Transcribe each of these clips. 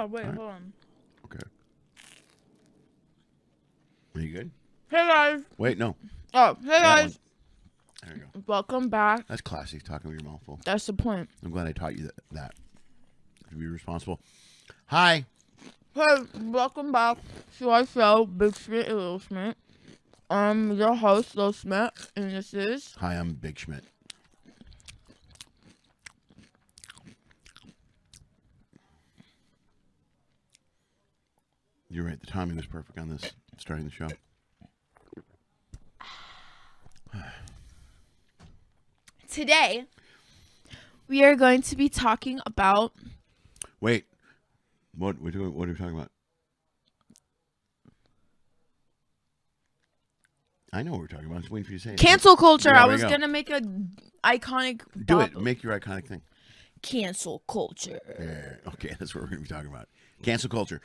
wait, right. hold on. Okay. Are you good? Hey, guys. Wait, no. Oh, hey, That guys. There you go. Welcome back. That's classy, talking with your mouth full. That's the point. I'm glad I taught you that. To be responsible. Hi. Hey, welcome back to our show, Big Schmidt and Little Schmidt. I'm your host, Little Schmidt, and this is... Hi, I'm Big Schmidt. You're right. The timing was perfect on this, starting the show. Today, we are going to be talking about... Wait. What are we talking about? I know what we're talking about. I'm just waiting for you to say it. Cancel culture. Yeah, I there was you go. going to make a iconic... Do it. Make your iconic thing. Cancel culture. Yeah, okay, that's what we're going to be talking about. Cancel culture.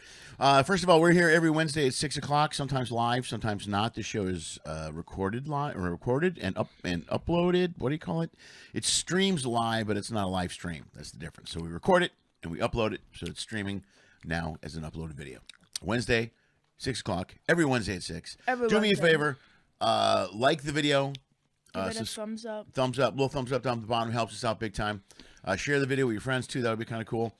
First of all, we're here every Wednesday at 6 o'clock, sometimes live, sometimes not. This show is recorded and uploaded. What do you call it? It streams live, but it's not a live stream. That's the difference. So we record it and we upload it, so it's streaming now as an uploaded video. Wednesday, 6 o'clock, every Wednesday at 6. Do me a favor, like the video. Give it a thumbs up. Little thumbs up down at the bottom helps us out big time. Share the video with your friends too. That would be kind of cool.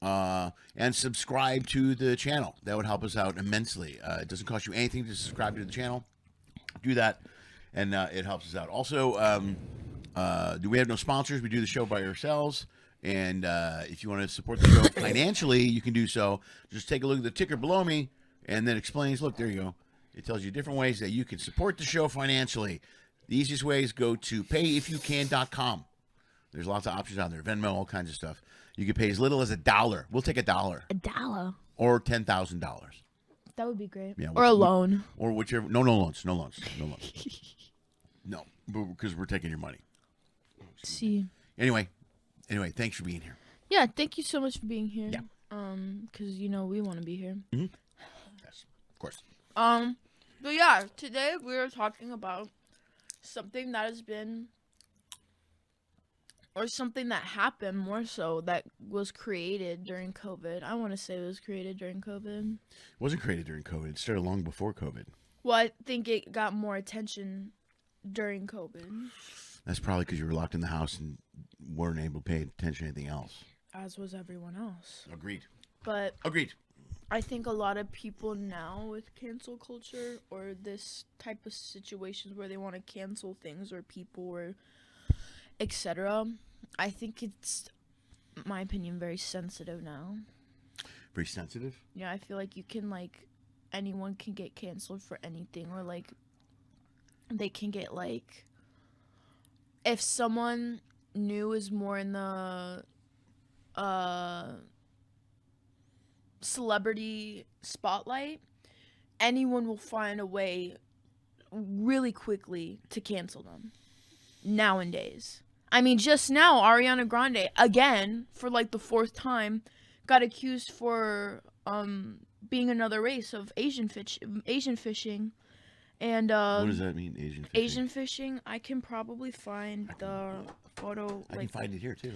And subscribe to the channel. That would help us out immensely. It doesn't cost you anything to subscribe to the channel. Do that, and it helps us out. Also, we have no sponsors. We do the show by ourselves. And if you want to support the show financially, you can do so. Just take a look at the ticker below me, and then explains. Look, there you go. It tells you different ways that you can support the show financially. The easiest way is go to payifyoucan.com. There's lots of options out there. Venmo, all kinds of stuff. You can pay as little as $1. We'll take $1. $1. Or $10,000. That would be great. Yeah, or a loan. Or whichever. No loans. No, because we're taking your money. See. Anyway, thanks for being here. Yeah, thank you so much for being here. Yeah. Because we want to be here. Mm-hmm. Yes, of course. But yeah, today we are talking about something that has been, or something that happened more so, that was created during COVID. I want to say it was created during COVID. It wasn't created during COVID. It started long before COVID. Well, I think it got more attention during COVID. That's probably because you were locked in the house and weren't able to pay attention to anything else. As was everyone else. Agreed. But Agreed. I think a lot of people now with cancel culture or this type of situations where they want to cancel things or people or etc. I think it's, in my opinion, very sensitive now. Very sensitive? Yeah, I feel like you can, anyone can get canceled for anything, or, they can get, if someone new is more in the, celebrity spotlight, anyone will find a way really quickly to cancel them nowadays. I mean, just now, Ariana Grande, again, for the fourth time, got accused for being another race of Asian fishing. And what does that mean, Asian fishing? Asian fishing, I can probably find the photo. I can find it here too.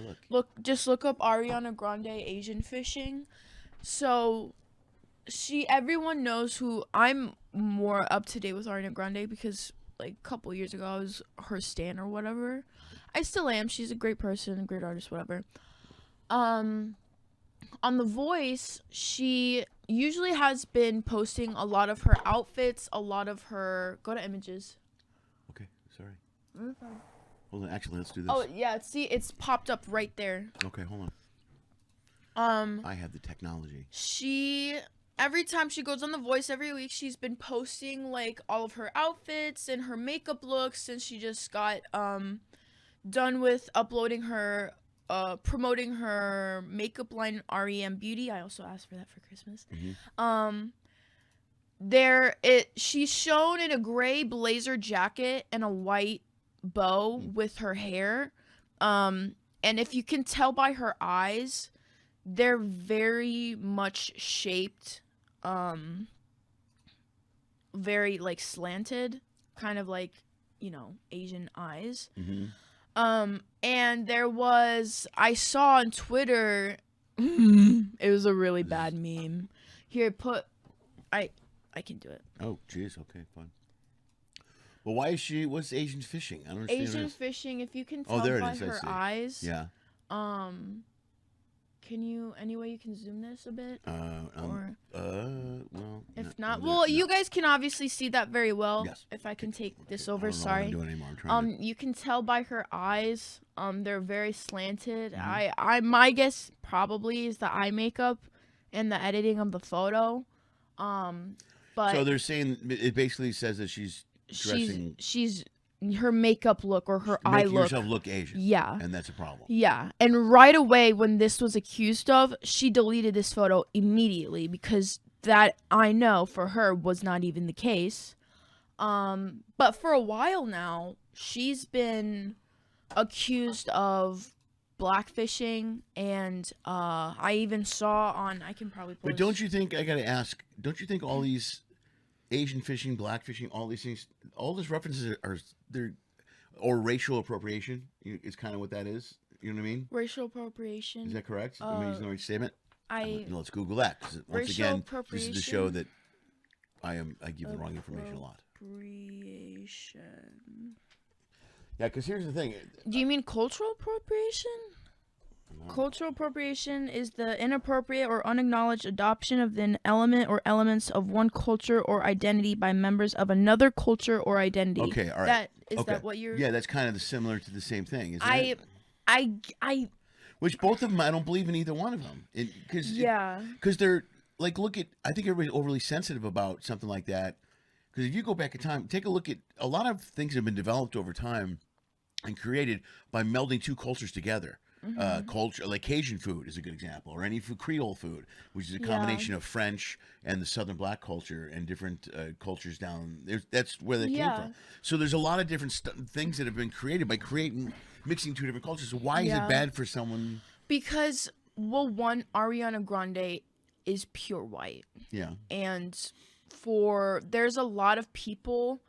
Just look up Ariana Grande Asian fishing. So, everyone knows who. I'm more up to date with Ariana Grande because a couple years ago I was her stan or whatever. I still am. She's a great person, a great artist, whatever. On The Voice, she usually has been posting a lot of her outfits, a lot of her... Go to images. Okay, sorry. Hold on, actually, let's do this. Oh, yeah, see, it's popped up right there. Okay, hold on. I have the technology. Every time she goes on The Voice every week, she's been posting, all of her outfits and her makeup looks, and she just got, done with uploading her... promoting her makeup line REM Beauty. I also asked for that for Christmas. Mm-hmm. She's shown in a gray blazer jacket and a white bow with her hair. And if you can tell by her eyes, they're very much shaped, very slanted, kind of Asian eyes. Mm-hmm. And I saw on Twitter It was a really bad meme. Here, I can do it. Oh, jeez. Okay, fine. Well, why is she? What's Asian fishing? I don't understand. Asian fishing. If you can tell there it by is, I her see. eyes. Yeah. Can you? Any way you can zoom this a bit? Or well. if not, well, you guys can obviously see that very well. Yes. If I can take this I over, don't know what sorry. I'm doing anymore. I'm trying to... You can tell by her eyes. They're very slanted. Mm-hmm. My guess probably is the eye makeup and the editing of the photo. But So they're saying it basically says that she's dressing. She's her makeup look or her eye making look. herself look Asian. Yeah. And that's a problem. Yeah. And right away when this was accused of, she deleted this photo immediately because that I know for her was not even the case. But for a while now, she's been accused of blackfishing, and I even saw on, I can probably post. But don't you think, I gotta ask, don't you think all these Asian fishing, black fishing, all these things, all these references they're, or racial appropriation is kind of what that is? You know what I mean? Racial appropriation. Is that correct? Am I using the right statement? I Let's Google that. 'Cause once racial again, appropriation. this is the show that I give the wrong information a lot. Appropriation. Yeah, because here's the thing. Do you mean cultural appropriation? No. Cultural appropriation is the inappropriate or unacknowledged adoption of an element or elements of one culture or identity by members of another culture or identity. Okay, all right. Is that what you're? Yeah, that's kind of similar to the same thing, isn't it? I. Which both of them, I don't believe in either one of them. Because they're like, look at. I think everybody's overly sensitive about something like that. Because if you go back in time, take a look at a lot of things that have been developed over time and created by melding two cultures together. Culture, like Cajun food is a good example, or any Creole food, which is a combination of French and the Southern Black culture and different cultures down there. That's where they came from. So there's a lot of different things that have been created by mixing two different cultures. So why is it bad for someone? Because, well, one, Ariana Grande is pure white. Yeah. And there's a lot of people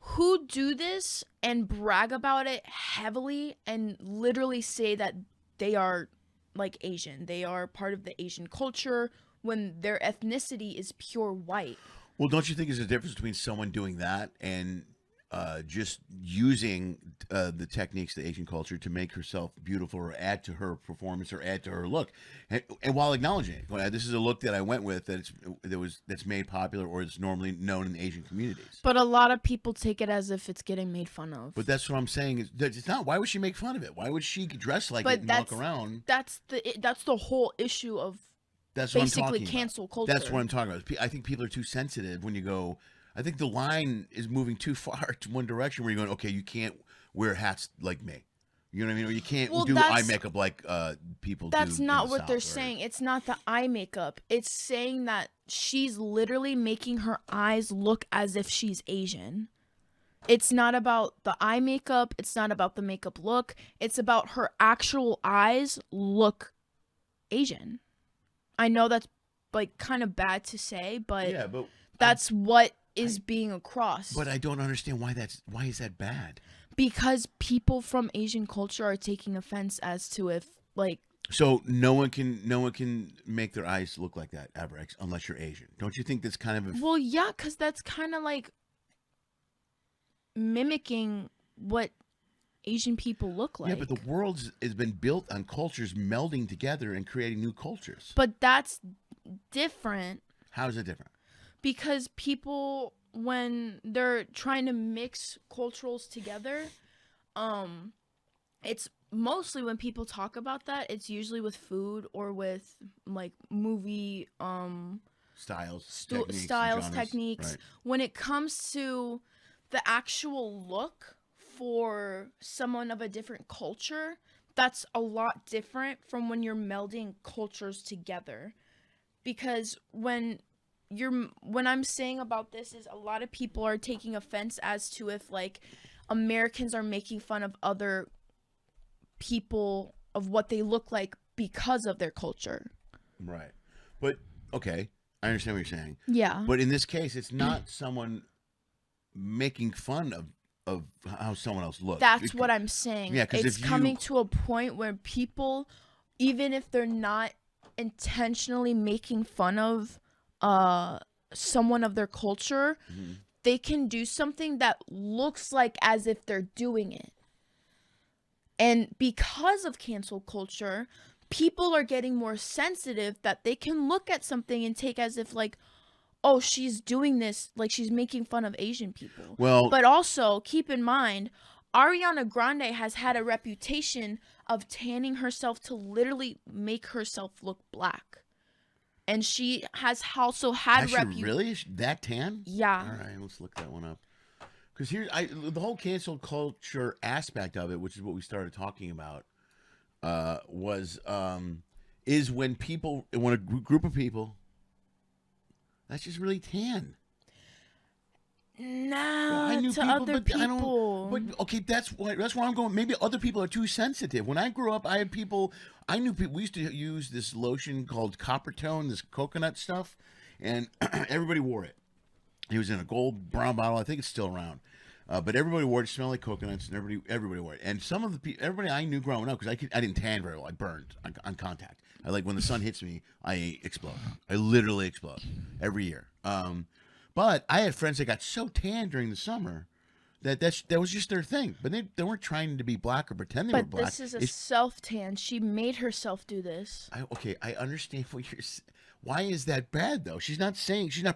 who do this and brag about it heavily and literally say that they are like Asian. They are part of the Asian culture when their ethnicity is pure white. Well, don't you think there's a difference between someone doing that and just using the techniques of the Asian culture to make herself beautiful or add to her performance or add to her look, and while acknowledging it, well, this is a look that I went with that's made popular or is normally known in the Asian communities. But a lot of people take it as if it's getting made fun of. But that's what I'm saying. Is that it's not. Why would she make fun of it? Why would she dress like it and walk around? That's the whole issue of that's basically cancel culture. That's what I'm talking about. I think people are too sensitive when you go. I think the line is moving too far to one direction where you're going, okay, you can't wear hats like me. You know what I mean? Or you can't do eye makeup like people do. That's not what they're saying. It's not the eye makeup. It's saying that she's literally making her eyes look as if she's Asian. It's not about the eye makeup. It's not about the makeup look. It's about her actual eyes look Asian. I know that's like kind of bad to say, but that's what is being across. But I don't understand why is that bad? Because people from Asian culture are taking offense as to if like. So no one can make their eyes look like that ever, unless you're Asian. Don't you think that's kind of Well, yeah, because that's kind of like mimicking what Asian people look like. Yeah, but the world has been built on cultures melding together and creating new cultures. But that's different. How is it different? Because people, when they're trying to mix cultures together, it's mostly when people talk about that, it's usually with food or with like movie styles, techniques. Right. When it comes to the actual look for someone of a different culture, that's a lot different from when you're melding cultures together. Because when I'm saying about this is a lot of people are taking offense as to if like Americans are making fun of other people of what they look like because of their culture. Right. But okay, I understand what you're saying. Yeah. But in this case, it's not someone making fun of how someone else looks. That's what I'm saying. Yeah, it's coming to a point where people, even if they're not intentionally making fun of someone of their culture, they can do something that looks like as if they're doing it. And because of cancel culture, people are getting more sensitive that they can look at something and take as if like, oh, she's doing this, like she's making fun of Asian people. Well, but also keep in mind, Ariana Grande has had a reputation of tanning herself to literally make herself look black. And she has also had really? Is she that tan? Yeah. All right, let's look that one up. Because the whole cancel culture aspect of it, which is what we started talking about, is when a group of people, that's just really tan. Nah, to other people. But okay, that's where I'm going. Maybe other people are too sensitive. When I grew up, I knew people. We used to use this lotion called Copper Tone, this coconut stuff, and everybody wore it. It was in a gold brown bottle. I think it's still around. But everybody wore it. It smelled like coconuts, and everybody wore it. And some of the everybody I knew growing up, because I didn't tan very well. I burned on contact. I like when the sun hits me, I explode. I literally explode every year. But I had friends that got so tan during the summer that was just their thing. But they weren't trying to be black or pretend they were black. But this is a self-tan. She made herself do this. I understand what you're saying. Why is that bad, though? She's not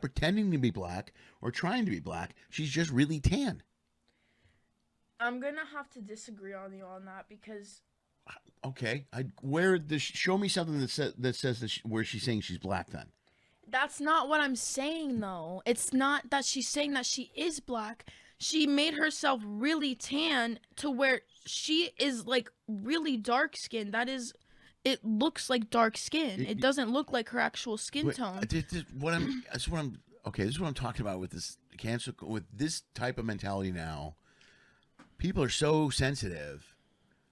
pretending to be black or trying to be black. She's just really tan. I'm going to have to disagree on you on that because... Okay. Show me something that says where she's saying she's black then. That's not what I'm saying, though. It's not that she's saying that she is black. She made herself really tan to where she is, like, really dark-skinned. It looks like dark skin. It doesn't look like her actual skin tone. This is what I'm talking about with this cancel, with this type of mentality now. People are so sensitive.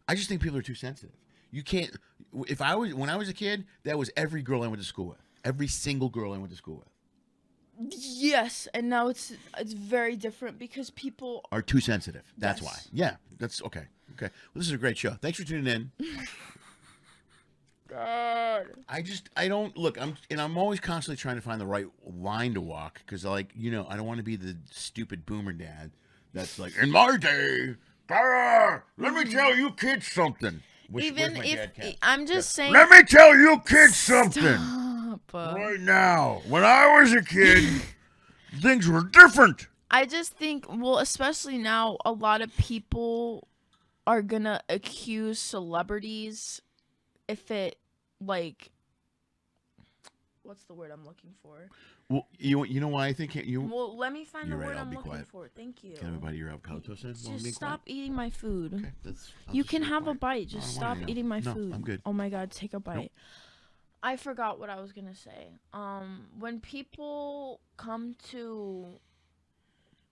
I just think people are too sensitive. You can't. When I was a kid, that was every girl I went to school with. Every single girl I went to school with. Yes, and now it's very different because people are too sensitive. That's yes. why. Yeah, that's okay. Okay, well, this is a great show. Thanks for tuning in. God. I don't look. I'm always constantly trying to find the right line to walk because, I don't want to be the stupid boomer dad that's like, in my day, let me tell you kids something. Even if I'm just saying, let me tell you kids something right now. When I was a kid, things were different. I just think, well, especially now, a lot of people are gonna accuse celebrities if it, like, what's the word I'm looking for? Well, you know why I think you. Well, let me find the word right, I'm looking for. Thank you. Can everybody your avocado toast in? Just stop eating my food. Okay, you can have a bite. Just stop eating my food. I'm good. Oh my God, take a bite. Nope. I forgot what I was gonna say. When people come to,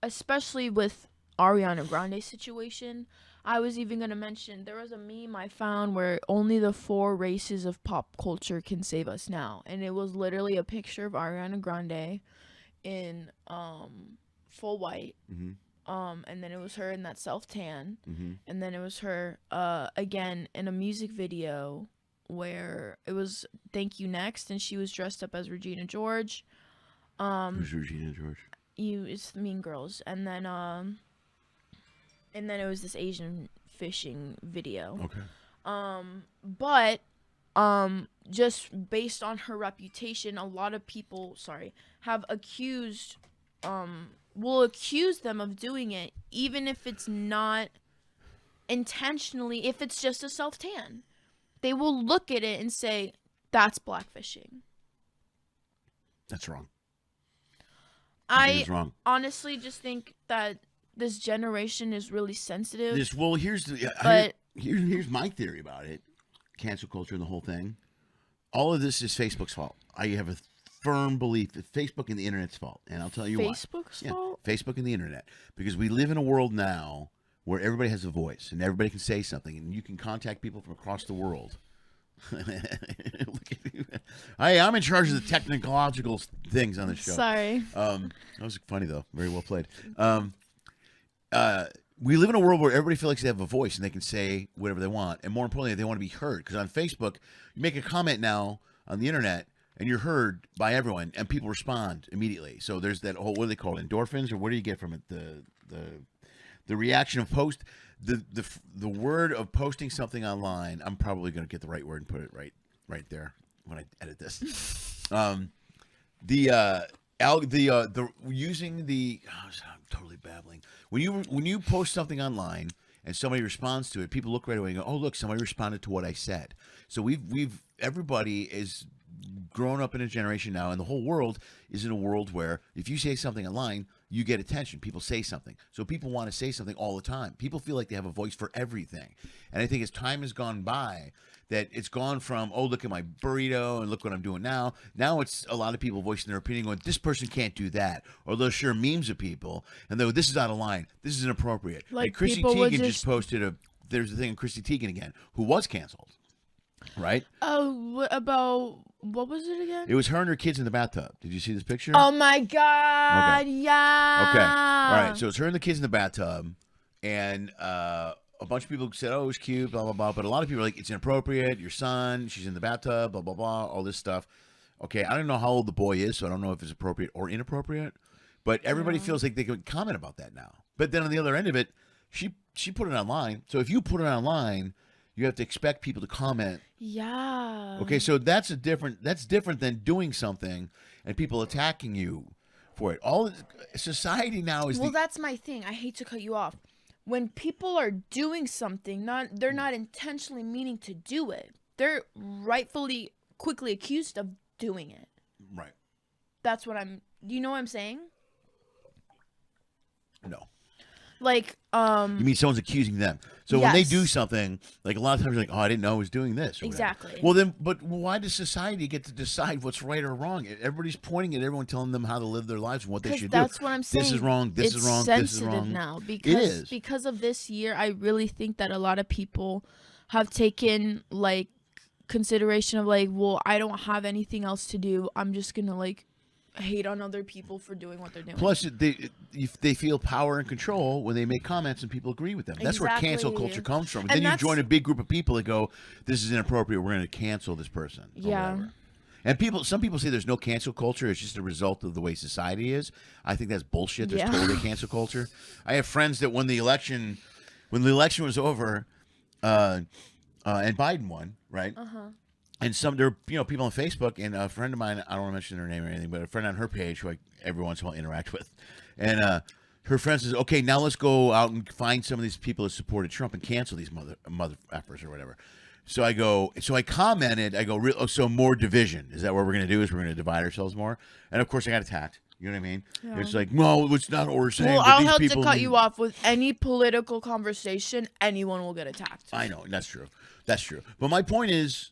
especially with Ariana Grande's situation, I was even going to mention there was a meme I found where only the 4 races of pop culture can save us now. And it was literally a picture of Ariana Grande in full white. Mm-hmm. And then it was her in that self-tan. Mm-hmm. And then it was her again in a music video where it was Thank You Next. And she was dressed up as Regina George. Who's Regina George? It's Mean Girls. And then it was this Asian fishing video. Okay. But just based on her reputation, a lot of people, have accused, will accuse them of doing it, even if it's not intentionally, if it's just a self-tan. They will look at it and say, that's blackfishing. That's wrong. I honestly just think that this generation is really sensitive. Here's my theory about it. Cancel culture and the whole thing. All of this is Facebook's fault. I have a firm belief that Facebook and the internet's fault, and I'll tell you why. Facebook's fault? Facebook and the internet, because we live in a world now where everybody has a voice and everybody can say something, and you can contact people from across the world. Hey, I'm in charge of the technological things on the show. Sorry. That was funny though. Very well played. We live in a world where everybody feels like they have a voice and they can say whatever they want, and more importantly, they want to be heard. Because on Facebook, you make a comment now on the internet, and you're heard by everyone, and people respond immediately. So there's that whole, what do they call it, endorphins, or what do you get from it? The reaction of the word of posting something online. I'm probably going to get the right word and put it right there when I edit this. I'm totally babbling. When you post something online and somebody responds to it, people look right away and go, "Oh, look, somebody responded to what I said." So everybody is grown up in a generation now, and the whole world is in a world where if you say something online, you get attention. People say something. So people want to say something all the time. People feel like they have a voice for everything. And I think as time has gone by, that it's gone from, oh, look at my burrito and look what I'm doing now. Now it's a lot of people voicing their opinion going, this person can't do that. Or they'll share memes of people and they'll go, this is out of line. This is inappropriate. Like Chrissy Teigen just posted there's a thing on Chrissy Teigen again, who was canceled. Right? Oh, what was it again? It was her and her kids in the bathtub. Did you see this picture? Oh my God! Okay. Yeah. Okay. All right. So it's her and the kids in the bathtub, and a bunch of people said, "Oh, it was cute," blah blah blah. But a lot of people are like, "It's inappropriate. Your son, she's in the bathtub, blah blah blah, all this stuff." Okay, I don't know how old the boy is, so I don't know if it's appropriate or inappropriate. But everybody feels like they can comment about that now. But then on the other end of it, she put it online. So if you put it online, you have to expect people to comment. Yeah. Okay, so that's different than doing something and people attacking you for it. All society now is. Well, that's my thing. I hate to cut you off. When people are doing something, they're not intentionally meaning to do it. They're rightfully quickly accused of doing it. Right. That's what I'm. Do you know what I'm saying? No. Like, You mean someone's accusing them? So yes. when they do something, like a lot of times, you're like, oh, I didn't know I was doing this. Or exactly. Whatever. Well, then, but why does society get to decide what's right or wrong? Everybody's pointing at everyone, telling them how to live their lives and what they should do. That's what I'm saying. This is wrong. This is wrong. This is wrong. Now because of this year, I really think that a lot of people have taken like consideration of like, well, I don't have anything else to do. I'm just gonna like hate on other people for doing what they're doing. Plus, they feel power and control when they make comments and people agree with them. That's where cancel culture comes from. And then you join a big group of people that go, "This is inappropriate. We're going to cancel this person." Yeah. And some people say there's no cancel culture. It's just a result of the way society is. I think that's bullshit. There's totally cancel culture. I have friends that when the election was over, and Biden won, right? And there are people on Facebook, and a friend of mine, I don't want to mention her name or anything, but a friend on her page who I every once in a while interact with, and her friend says, "Okay, now let's go out and find some of these people that supported Trump and cancel these mother effers or whatever." So I commented, so more division. Is that what we're going to do? Is we're going to divide ourselves more? And of course, I got attacked. You know what I mean? Yeah. It's like, no, it's not what we're saying. Well, I'll help to cut you off. With any political conversation, anyone will get attacked. I know, that's true. That's true. But my point is,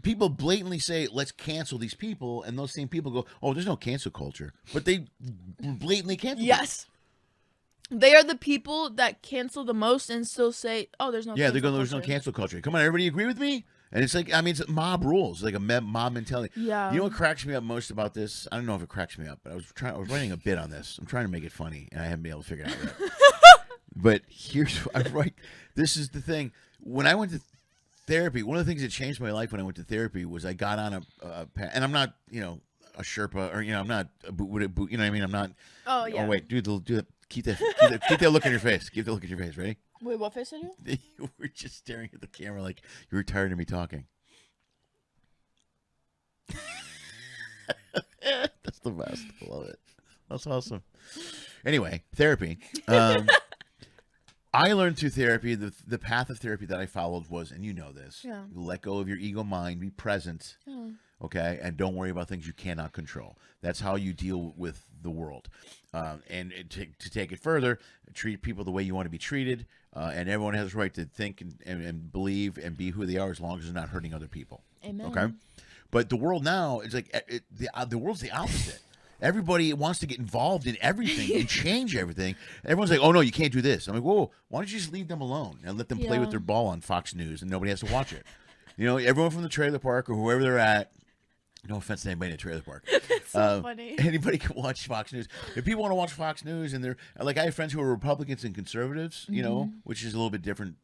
people blatantly say, let's cancel these people, and those same people go, oh, there's no cancel culture. But they blatantly cancel. Yes. They are the people that cancel the most and still say, oh, there's no cancel culture. There's no cancel culture. Come on, everybody agree with me? And it's like, I mean, it's mob rules, like a mob mentality. Yeah. You know what cracks me up most about this? I don't know if it cracks me up, but I was writing a bit on this. I'm trying to make it funny, and I haven't been able to figure it out yet. But this is the thing. When I went to therapy, one of the things that changed my life when I went to therapy was I got on and I'm not, a Sherpa, or, I'm not a boot, you know what I mean? I'm not. Oh, yeah. Oh, wait, do that. Keep that look in your face. Keep that look in your face. Ready? Wait, what face I do? You were just staring at the camera like you were tired of me talking. That's the best. I love it. That's awesome. Anyway, therapy. I learned through therapy, the path of therapy that I followed was, and you know this, let go of your ego mind, be present, okay, and don't worry about things you cannot control. That's how you deal with the world. And to take it further, treat people the way you want to be treated, and everyone has a right to think and believe and be who they are as long as they're not hurting other people. Amen. Okay? But the world now is like, the world's the opposite. Everybody wants to get involved in everything and change everything. Everyone's like, oh, no, you can't do this. I'm like, whoa, why don't you just leave them alone and let them play with their ball on Fox News and nobody has to watch it? Everyone from the trailer park or whoever they're at, no offense to anybody in a trailer park. It's so funny. Anybody can watch Fox News. If people want to watch Fox News and they're like, I have friends who are Republicans and conservatives, which is a little bit different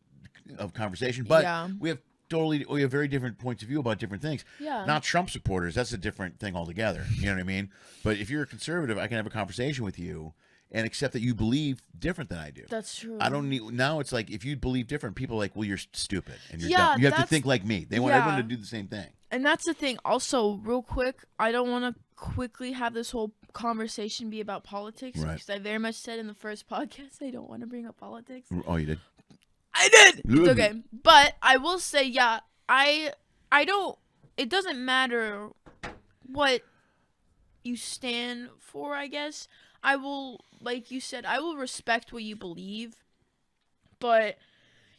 of conversation. But we have we have very different points of view about different things. Yeah. Not Trump supporters. That's a different thing altogether. You know what I mean? But if you're a conservative, I can have a conversation with you and accept that you believe different than I do. That's true. I don't need now. It's like if you believe different, people are like, well, you're stupid and you're Yeah, dumb. You have to that's- think like me. They want everyone to do the same thing. And that's the thing. Also, real quick, I don't want to quickly have this whole conversation be about politics Right. because I very much said in the first podcast I don't want to bring up politics. Oh, you did? I did. It's okay, but I will say, yeah, I don't. It doesn't matter what you stand for. I guess I will, like you said, I will respect what you believe, but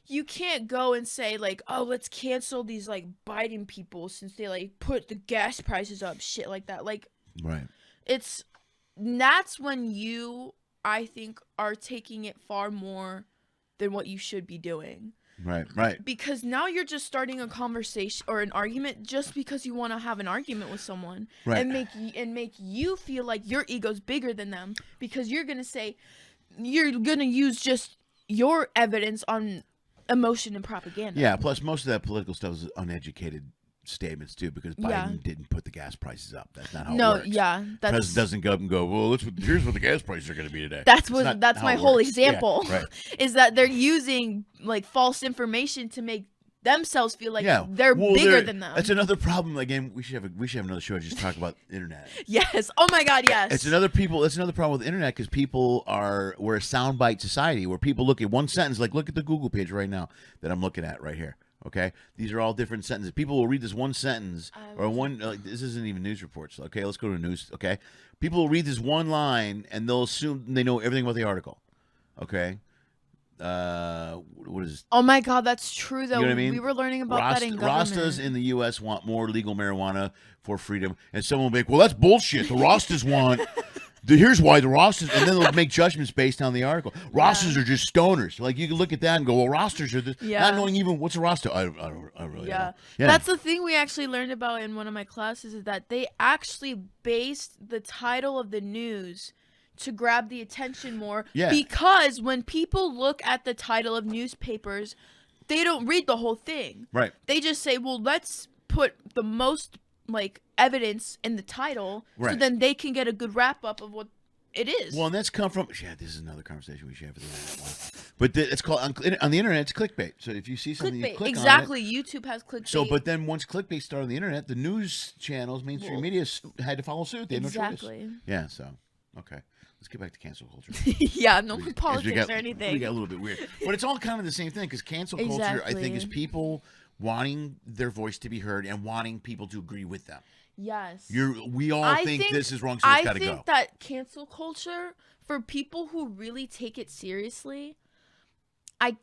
you can't go and say like, oh, let's cancel these like Biden people since they like put the gas prices up, shit like that. Like, Right. That's when you, I think, are taking it far more than what you should be doing. Right. Because now you're just starting a conversation or an argument just because you want to have an argument with someone, Right. and make you feel like your ego's bigger than them because you're gonna use just your evidence on emotion and propaganda. Yeah. Plus, most of that political stuff is uneducated statements too, because Biden Yeah. didn't put the gas prices up. That's not how No, it works. yeah, that's President doesn't go up and go, well, here's what the gas prices are going to be today. that's not how my it whole works. example. Yeah, right. Is that they're using like false information to make themselves feel like they're Well, bigger than them. That's another problem. Again, we should have another show to just talk about the internet. Yes. Oh my God. Yes. That's another problem with the internet because we're a soundbite society where people look at one sentence. Like look at the Google page right now that I'm looking at right here. Okay, these are all different sentences. People will read this one sentence or one. This isn't even news reports. Okay, let's go to news. Okay, people will read this one line and they'll assume they know everything about the article. Okay, what is? Oh my God, that's true though. You know what I mean? We were learning about that in government. Rastas in the U.S. want more legal marijuana for freedom, and someone will be like, "Well, that's bullshit. The Rastas want." Here's why the Rastas, and then they'll make judgments based on the article. Rastas are just stoners. Like you can look at that and go, "Well, Rastas are this," not knowing even what's a Rasta. I really don't. Yeah. That's the thing we actually learned about in one of my classes is that they actually based the title of the news to grab the attention more. Yeah. Because when people look at the title of newspapers, they don't read the whole thing. Right. They just say, well, let's put the most like evidence in the title so then they can get a good wrap up of what it is. Well, and that's come from this is another conversation we should have with the internet. But it's called on the internet. It's clickbait. So if you see something, you click exactly. on it. YouTube has clickbait. So, but then once clickbait started on the internet, the news channels, mainstream media, had to follow suit. They had no choice. Yeah. So okay. Let's get back to cancel culture. Yeah, no politics or anything. We got a little bit weird. But it's all kind of the same thing because cancel culture, I think, is people wanting their voice to be heard and wanting people to agree with them. Yes. We all think this is wrong, so it's got to go. I think that cancel culture, for people who really take it seriously, I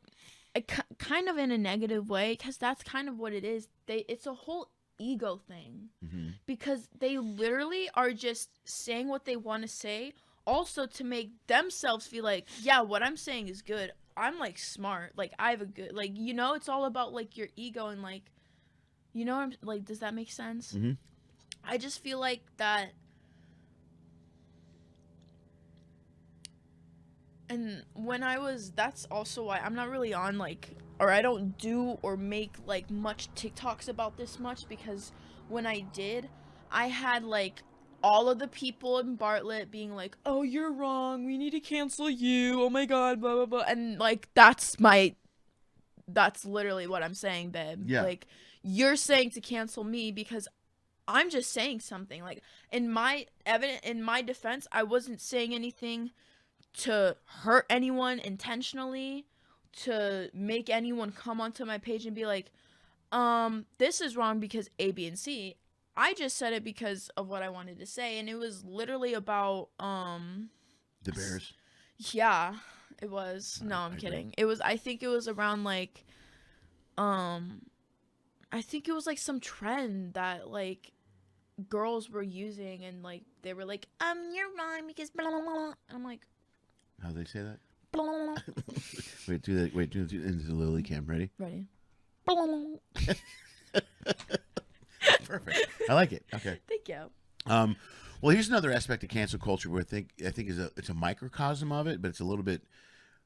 kind of in a negative way, because that's kind of what it is. It's a whole ego thing. Mm-hmm. Because they literally are just saying what they want to say, also to make themselves feel like, yeah, what I'm saying is good. I'm like smart. Like I have a good, like, you know, it's all about like your ego and like, you know, like, does that make sense? Mm-hmm. I just feel like that. And when that's also why I'm not really on like, or I don't do or make like much TikToks about this much, because when I did, I had like all of the people in Bartlett being like, oh, you're wrong, we need to cancel you, oh my God, blah blah blah, and like that's literally what I'm saying, babe. Yeah. Like, you're saying to cancel me because I'm just saying something. Like, in my defense, I wasn't saying anything to hurt anyone intentionally, to make anyone come onto my page and be like, this is wrong because A, B, and C. I just said it because of what I wanted to say, and it was literally about the Bears. Yeah, it was. No, I'm kidding. It was. I think it was around like, I think it was like some trend that like girls were using, and like they were like, you're wrong because blah blah blah. I'm like, how do they say that? Blah, blah, blah. Wait, do that. Wait, do it into the Lily cam. Ready? Ready. Blah, blah, blah. Perfect. I like it. Okay. Thank you. Well, here's another aspect of cancel culture where I think it's a microcosm of it, but it's a little bit,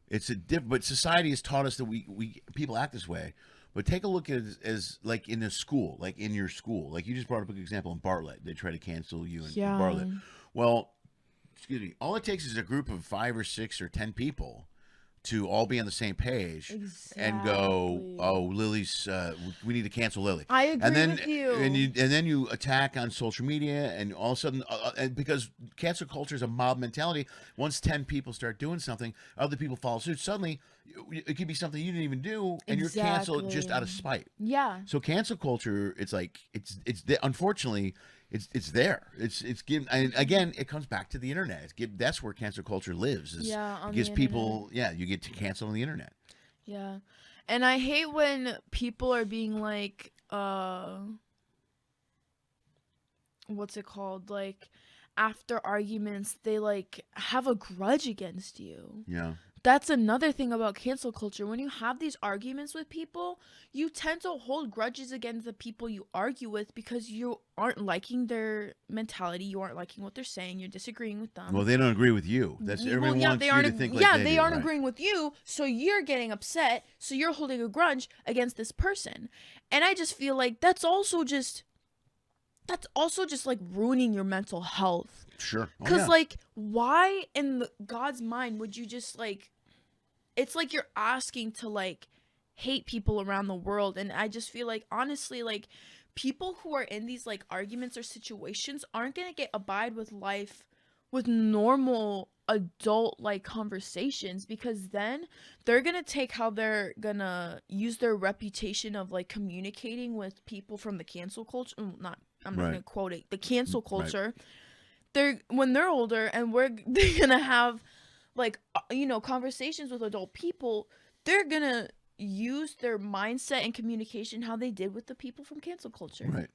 but society has taught us that we people act this way, But take a look at it as like in a school, like in your school. Like you just brought up an example in Bartlett. They try to cancel you in Bartlett. Well, excuse me. All it takes is a group of 5 or 6 or 10 people to all be on the same page and go, oh, Lily's, we need to cancel Lily. I agree with you. And then you attack on social media, and all of a sudden, and because cancel culture is a mob mentality, once 10 people start doing something, other people follow suit. Suddenly, it could be something you didn't even do, and you're canceled just out of spite. Yeah. So cancel culture, it's like, unfortunately, it's there. It's given, and again, it comes back to the internet. That's where cancel culture lives. On it gives the people, you get to cancel on the internet. Yeah, and I hate when people are being like, what's it called? Like, after arguments, they like have a grudge against you. Yeah. That's another thing about cancel culture. When you have these arguments with people, you tend to hold grudges against the people you argue with because you aren't liking their mentality. You aren't liking what they're saying. You're disagreeing with them. Well, they don't agree with you. That's everyone wants you to think like they do. They aren't agreeing with you, so you're getting upset. So you're holding a grudge against this person. And I just feel like that's also just like ruining your mental health. Sure. Because, like, why in God's mind would you just, like, it's like you're asking to, like, hate people around the world. And I just feel like, honestly, like, people who are in these, like, arguments or situations aren't going to abide with life with normal adult, like, conversations, because then they're going to take how they're going to use their reputation of, like, communicating with people from the cancel culture. I'm not going to quote it. The cancel culture. When they're older and they're gonna have like conversations with adult people, they're gonna use their mindset and communication how they did with the people from cancel culture. Right.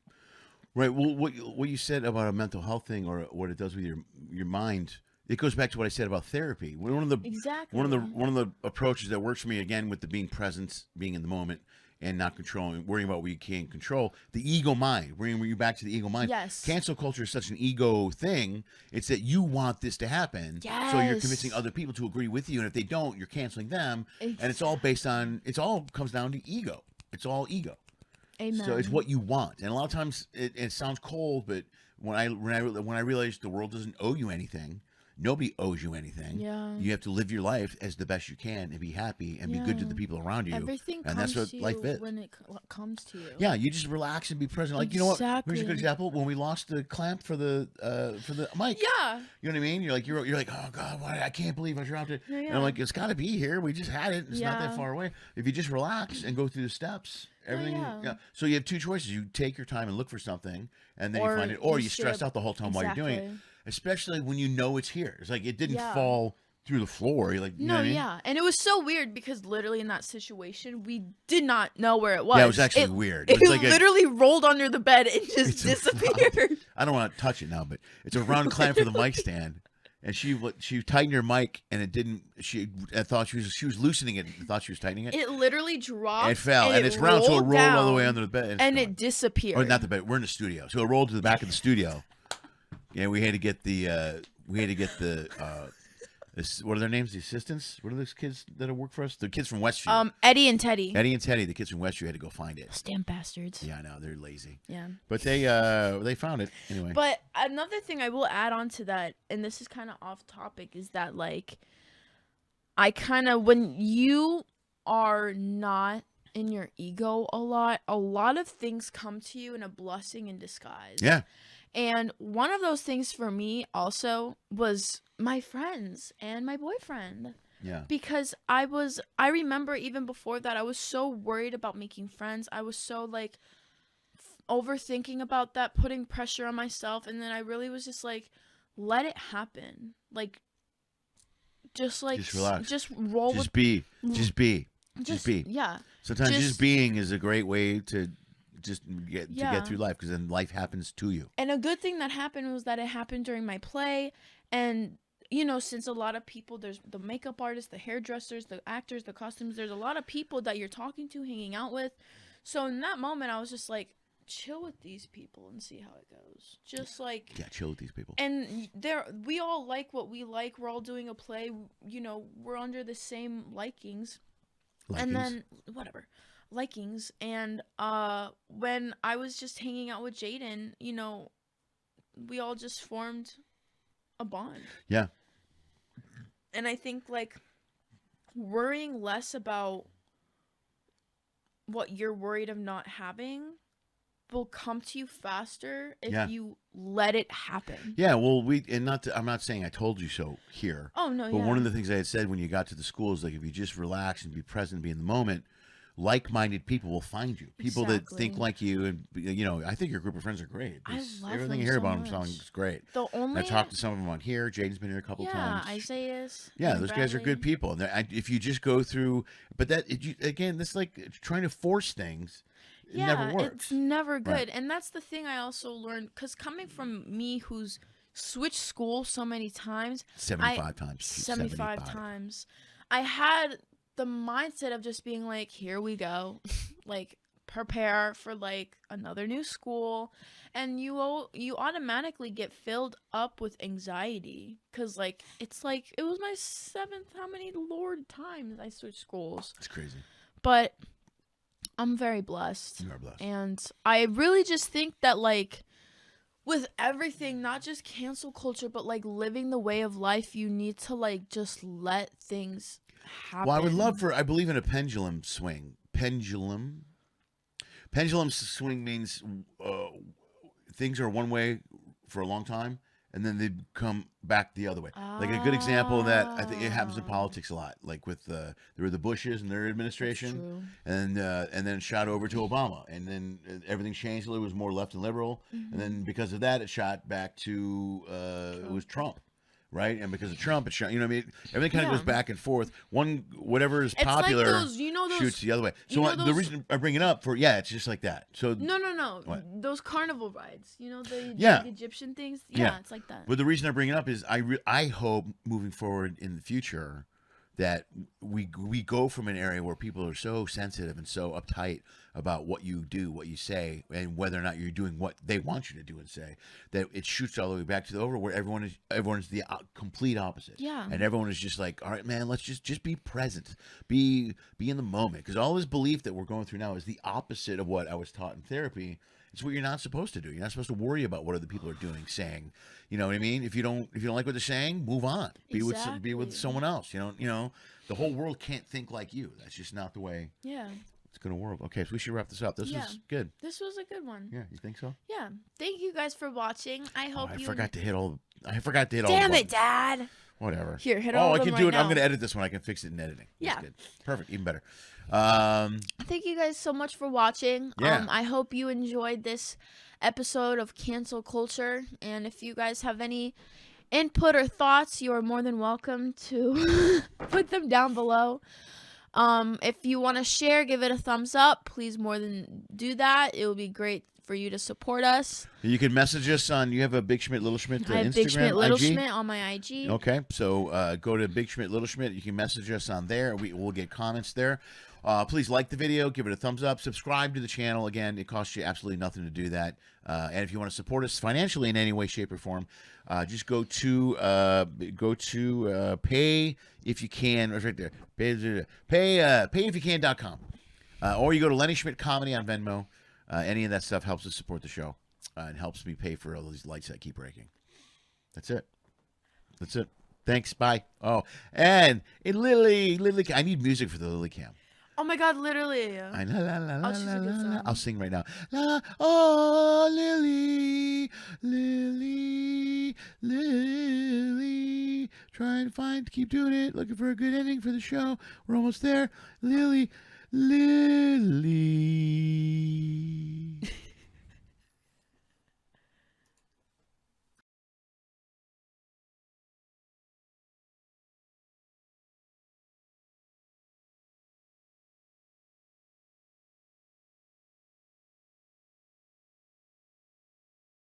Well, what you said about a mental health thing or what it does with your mind, it goes back to what I said about therapy. One of the approaches that works for me, again, with the being present, being in the moment, and not worrying about what you can't control. The ego mind, bringing you back to the ego mind. Yes. Cancel culture is such an ego thing. It's that you want this to happen. Yes. So you're convincing other people to agree with you. And if they don't, you're canceling them. Exactly. And it's all based on, it all comes down to ego. It's all ego. Amen. So it's what you want. And a lot of times it sounds cold, but when I realized the world doesn't owe you anything, nobody owes you anything. Yeah. You have to live your life as the best you can and be happy and be good to the people around you. Everything and comes that's what to life you is. when it comes to you. Yeah, you just relax and be present. Like, you know what? Here's a good example. When we lost the clamp for the mic. Yeah. You know what I mean? You're like, oh God, I can't believe I dropped it. Yeah. And I'm like, it's got to be here. We just had it. It's not that far away. If you just relax and go through the steps, everything. Yeah. So you have two choices. You take your time and look for something, and then you find it, or you stress out the whole time while you're doing it. Especially when you know it's here. It's like it didn't fall through the floor. You're like, you know what I mean? And it was so weird because literally in that situation, we did not know where it was. Yeah, it was actually weird. It like literally rolled under the bed and just disappeared. I don't want to touch it now, but it's a round clamp for the mic stand. And she tightened her mic, and it didn't. I thought she was loosening it. I thought she was tightening it. It literally dropped. It fell, and it's round, so it rolled all the way under the bed, and it disappeared. Or not the bed. We're in the studio, so it rolled to the back of the studio. Yeah, we had to get the. What are their names? The assistants? What are those kids that work for us? The kids from Westview. Eddie and Teddy. Eddie and Teddy, the kids from Westview, had to go find it. Damn bastards. Yeah, I know, they're lazy. Yeah. But they found it anyway. But another thing I will add on to that, and this is kind of off topic, is that like, when you are not in your ego a lot of things come to you in a blessing in disguise. Yeah. And one of those things for me also was my friends and my boyfriend. Yeah. Because I remember even before that, I was so worried about making friends. I was so like overthinking about that, putting pressure on myself. And then I really was just like, let it happen. Like, just relax. Just roll just with. Just be. Yeah. Sometimes just being is a great way to just get through life, because then life happens to you. And a good thing that happened was that it happened during my play. And, since a lot of people, there's the makeup artists, the hairdressers, the actors, the costumes, there's a lot of people that you're talking to, hanging out with. So in that moment, I was just like, chill with these people and see how it goes. Just like... Yeah, chill with these people. And we all like what we like. We're all doing a play. We're under the same likings. And then, whatever. likings. And when I was just hanging out with Jaden, you know, we all just formed a bond. Yeah. And I think like worrying less about what you're worried of not having will come to you faster if you let it happen. Yeah, well, I'm not saying I told you so here. Oh no, but one of the things I had said when you got to the school is like if you just relax and be present, be in the moment, like-minded people will find you. People that think like you, and you know, I think your group of friends are great. I love everything you them hear so about much. them sounds great. The only I talked to some of them on here. Jaden's been here a couple times. Yeah, Isaiah's. Yeah, those guys are good people. And if you just go through, but again, this like trying to force things. It never works. It's never good. Right. And that's the thing I also learned, because coming from me who's switched schools so many times. 75 times. 75 times. I had the mindset of just being like, here we go. Like, prepare for like another new school. And you automatically get filled up with anxiety. Because like, it's like, it was my 7th, how many Lord times I switched schools. It's crazy. But I'm very blessed. You are blessed. And I really just think that like with everything, not just cancel culture, but like living the way of life, you need to like just let things happen. Well, I believe in a pendulum swing. Pendulum swing means things are one way for a long time, and then they come back the other way. Like a good example of that, I think it happens in politics a lot. Like with there were the Bushes and their administration, and then it shot over to Obama, and then everything changed. It was more left and liberal, and then because of that, it shot back to it was Trump. Right, and because of Trump, it's, you know what I mean. Everything kind of goes back and forth. Whatever is popular, like those, shoots the other way. So the reason I bring it up it's just like that. So no, what? Those carnival rides, the Egyptian things. Yeah, it's like that. But the reason I bring it up is I hope moving forward in the future that we go from an area where people are so sensitive and so uptight about what you do, what you say, and whether or not you're doing what they want you to do and say, that it shoots all the way back to the over where everyone is the complete opposite. Yeah. And everyone is just like, all right, man, let's just be present, be in the moment, because all this belief that we're going through now is the opposite of what I was taught in therapy. It's what you're not supposed to do. You're not supposed to worry about what other people are doing, saying. You know what I mean? If you don't like what they're saying, move on. Be with someone else. You know, the whole world can't think like you. That's just not the way. Yeah. It's gonna work. Okay, so we should wrap this up. This was good. This was a good one. Yeah, you think so? Yeah. Thank you guys for watching. I hope I forgot to hit all. Damn it, Dad. Whatever. Here, hit all. Oh, I can do it. Now. I'm gonna edit this one. I can fix it in editing. Yeah. That's good. Perfect. Even better. Thank you guys so much for watching. Yeah. I hope you enjoyed this episode of Cancel Culture. And if you guys have any input or thoughts, you are more than welcome to put them down below. If you want to share, give it a thumbs up. Please more than do that. It will be great for you to support us. You can message us on. You have a Big Schmidt Little Schmidt I have Instagram, Big Schmidt Little IG? Schmidt on my IG. Okay, so go to Big Schmidt Little Schmidt. You can message us on there. We'll get comments there. Please like the video, give it a thumbs up, subscribe to the channel. Again, it costs you absolutely nothing to do that. And if you want to support us financially in any way, shape, or form, just go to pay if you can. It's right there. Payifyoucan.com. Or you go to LennySchmidtComedy on Venmo. Any of that stuff helps us support the show and helps me pay for all these lights that keep breaking. That's it. Thanks. Bye. Oh, and Lily, I need music for the Lily Cam. Oh my God, literally. I know, la, la, la, She's a la, good la, song. I'll sing right now. La, oh, Lily, Lily, Lily. Trying to keep doing it. Looking for a good ending for the show. We're almost there. Lily, Lily.